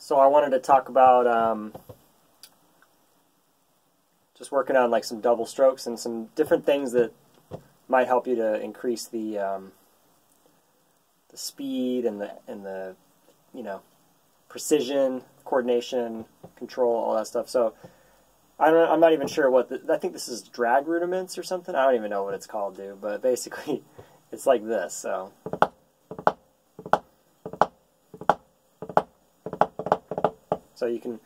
So I wanted to talk about just working on like some double strokes and some different things that might help you to increase the speed and the precision, coordination, control, all that stuff. So I'm not even sure what I think this is drag rudiments or something. I don't even know what it's called, dude. But basically, it's like this. So. So you can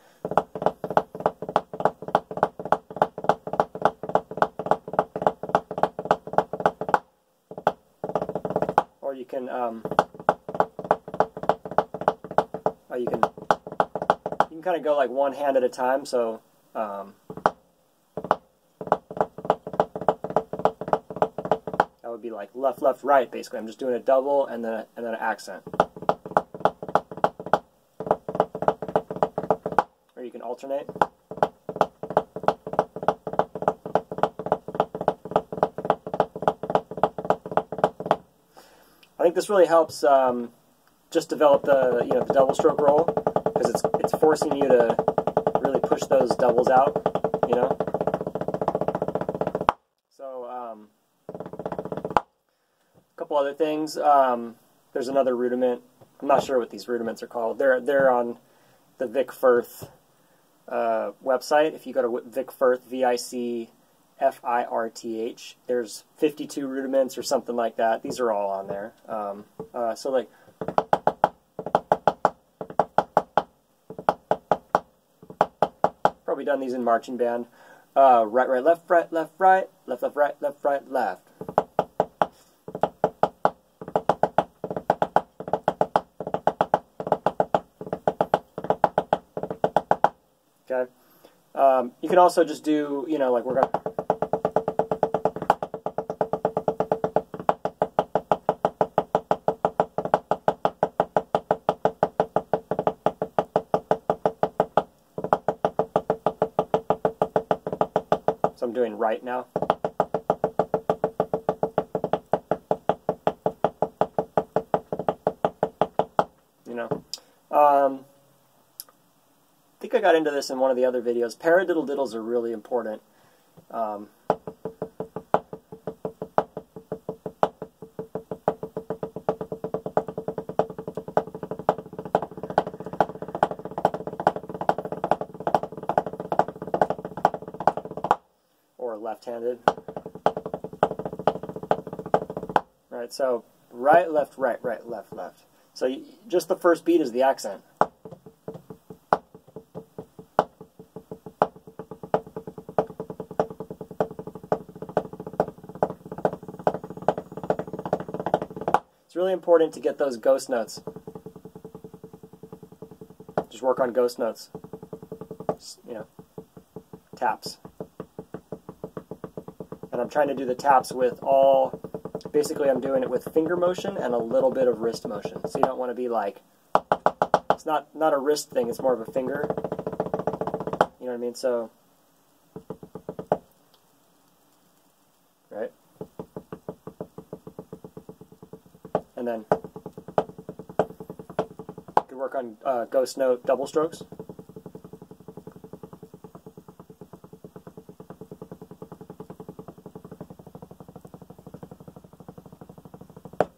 or you can kind of go like one hand at a time. So that would be like left, left, right. Basically, I'm just doing a double and then an accent. Or you can alternate. I think this really helps just develop the the double stroke roll, because it's forcing you to really push those doubles out, So a couple other things. There's another rudiment. I'm not sure what these rudiments are called. They're on the Vic Firth website. If you go to Vic Firth, VICFIRTH, there's 52 rudiments or something like that. These are all on there. So like, probably done these in marching band. Right, right, left, right, left, right, left, left, right, left, right, left. Okay. You can also just do, like we're going to... So I'm doing right now. I think I got into this in one of the other videos. Paradiddle Diddles are really important. Or left-handed. Right, so right, left, right, right, left, left. So just the first beat is the accent. It's really important to get those ghost notes. Just work on ghost notes. Just, taps. And I'm trying to do the taps with basically I'm doing it with finger motion and a little bit of wrist motion. So you don't want to be like, it's not a wrist thing, it's more of a finger. You know what I mean? So, right? And then you could work on ghost note double strokes.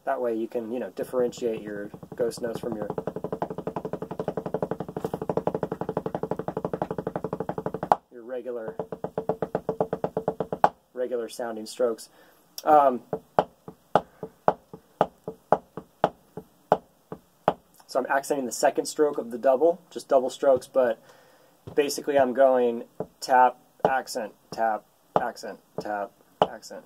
That way you can, differentiate your ghost notes from your regular sounding strokes. So I'm accenting the second stroke of the double, just double strokes, but basically I'm going tap, accent, tap, accent, tap, accent.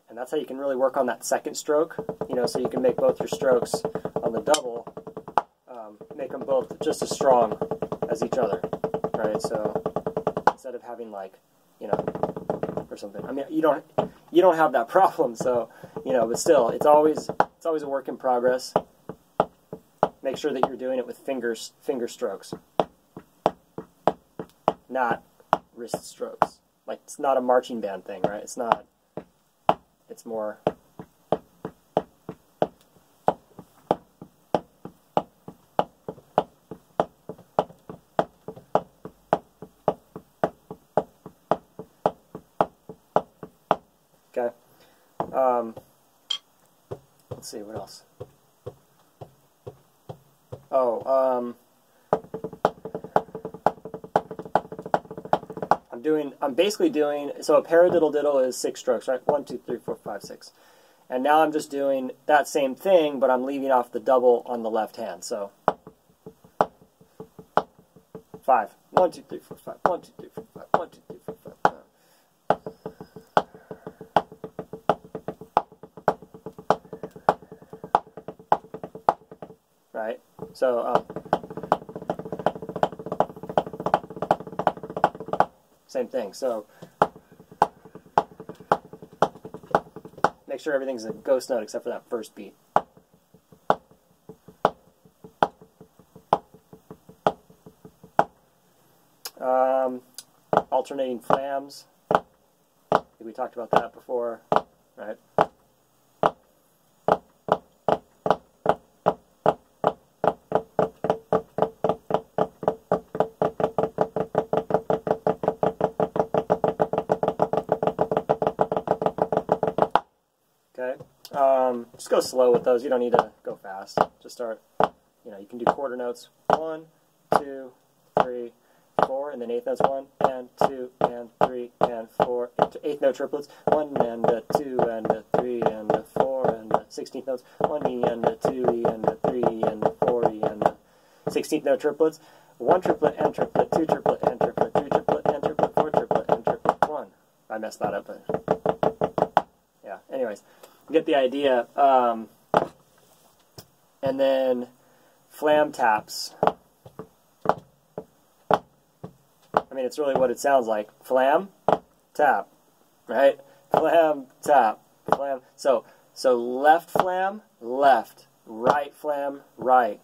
And that's how you can really work on that second stroke, so you can make both your strokes on the double, make them both just as strong as each other, right? So instead of having like, or something. I mean, you don't have that problem, so but still, it's always a work in progress. Make sure that you're doing it with finger strokes, not wrist strokes. Like, it's not a marching band thing, right? It's not. It's more. Okay. Let's see, what else? Oh, I'm basically doing, so a paradiddle diddle is 6 strokes, right? 1, 2, 3, 4, 5, 6. And now I'm just doing that same thing, but I'm leaving off the double on the left hand. So 5. 1, 2, 3, 4, 5. 1, 2, 3, 4, 5. 1, 2, 3, 4, 5. Right? So, same thing. So, make sure everything's a ghost note except for that first beat. Alternating flams. I think we talked about that before, right? Okay. Just go slow with those. You don't need to go fast. Just start, you can do quarter notes. 1, 2, 3, 4, and then eighth notes. 1 and 2 and 3 and 4. Eighth note triplets. 1 and a 2 and a 3 and a 4 and a 16th notes. 1 E and a 2 E and a 3 E and a 4 E and a 16th note triplets. 1 triplet and triplet, 2 triplet and triplet, 3 triplet and triplet, 4 triplet and triplet, 1. I messed that up, but yeah. Anyways, you get the idea. And then flam taps. I mean, it's really what it sounds like. Flam, tap, right? Flam, tap, flam. So left flam, left. Right flam, right.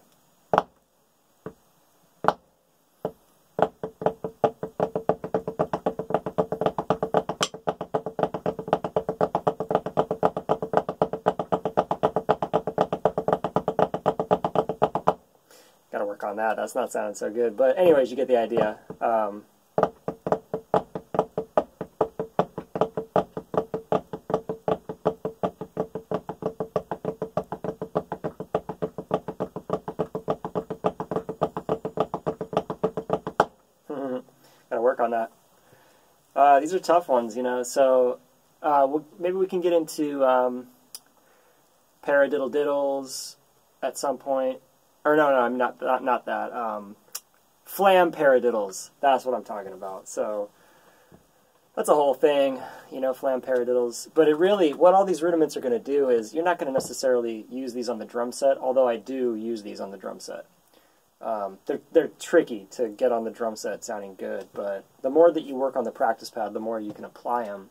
Gotta work on that. That's not sounding so good. But anyways, you get the idea. Gotta work on that. These are tough ones, so maybe we can get into Paradiddle Diddles at some point. Or no, I'm not that. Flam paradiddles. That's what I'm talking about. So that's a whole thing, flam paradiddles. But it really, what all these rudiments are going to do is, you're not going to necessarily use these on the drum set, although I do use these on the drum set. They're tricky to get on the drum set sounding good, but the more that you work on the practice pad, the more you can apply them.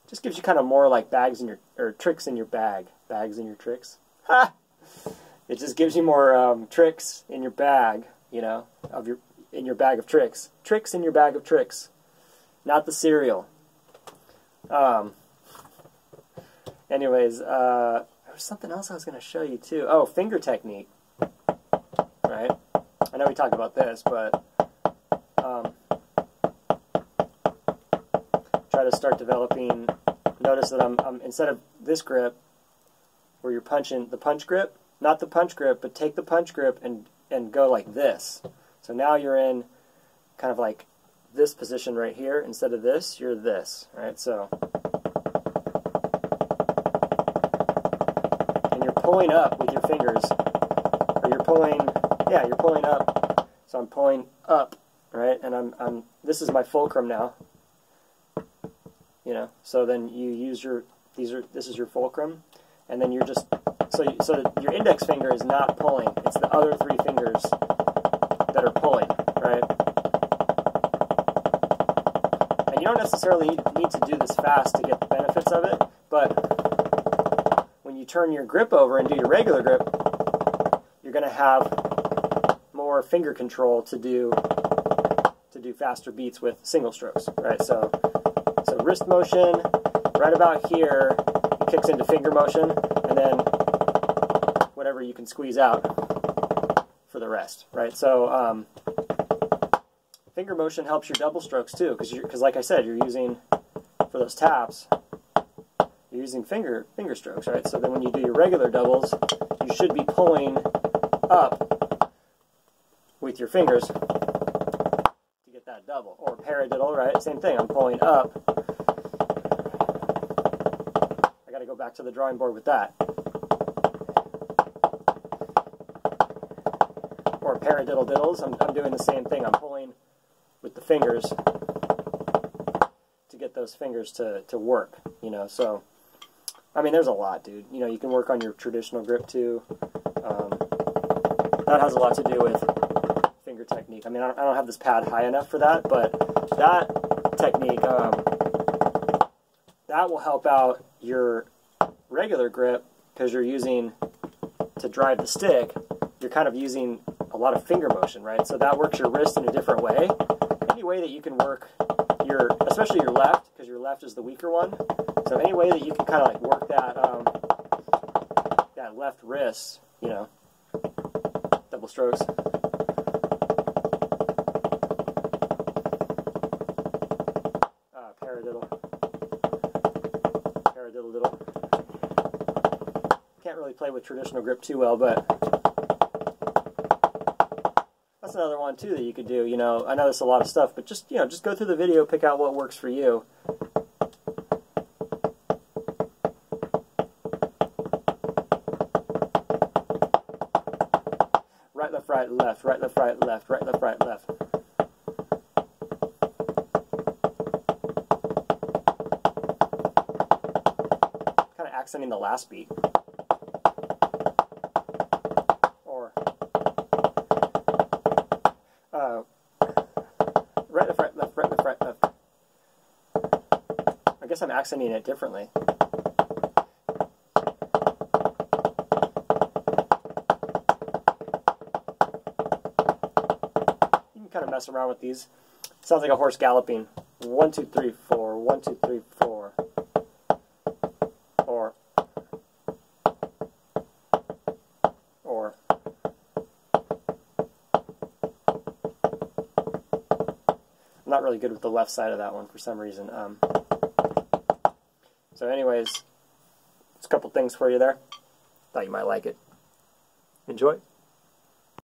Just gives you kind of more like bags in your, or tricks in your bag. Bags in your tricks. Ha! It just gives you more tricks in your bag, in your bag of tricks. Tricks in your bag of tricks. Not the cereal. Anyways, there was something else I was going to show you too. Oh, finger technique. Right? I know we talked about this, but try to start developing. Notice that I'm instead of this grip, where you're punching the punch grip, not the punch grip, but take the punch grip and go like this. So now you're in kind of like this position right here. Instead of this, you're this, right? So, and you're pulling up with your fingers, or you're pulling, yeah, you're pulling up. So I'm pulling up, right? And this is my fulcrum now. So then you use this is your fulcrum, and then you're just, so your index finger is not pulling, it's the other 3 fingers that are pulling, right? And you don't necessarily need to do this fast to get the benefits of it, but when you turn your grip over and do your regular grip, you're going to have more finger control to do to do faster beats with single strokes, right? So wrist motion, right about here, it kicks into finger motion, and then whatever you can squeeze out for the rest, right? So finger motion helps your double strokes too, because like I said, you're using, for those taps, you're using finger strokes, right? So then when you do your regular doubles, you should be pulling up with your fingers to get that double. Or paradiddle, right? Same thing, I'm pulling up. I got to go back to the drawing board with that. Or Paradiddle Diddles, I'm doing the same thing, I'm pulling with the fingers to get those fingers to work, you know. So I mean, there's a lot, dude. You know, you can work on your traditional grip too. That has a lot to do with finger technique. I mean, I don't have this pad high enough for that, but that technique, that will help out your regular grip, because you're using, to drive the stick, you're kind of using a lot of finger motion, right? So that works your wrist in a different way. Any way that you can work your, especially your left, because your left is the weaker one. So any way that you can kind of like work that that left wrist, you know, double strokes. Paradiddle Diddle. Can't really play with traditional grip too well, but that's another one too that you could do. You know, I know there's a lot of stuff, but just, you know, just go through the video, pick out what works for you. Right, left, right, left, right, left, right, left, right, left, right, left. Kind of accenting the last beat. Or right, left, right, left, right, left, right, left. I guess I'm accenting it differently. Kind of mess around with these. Sounds like a horse galloping. 1, 2, 3, 4. 1, 2, 3, 4. Or I'm not really good with the left side of that one for some reason. So anyways, just a couple things for you there. Thought you might like it. Enjoy.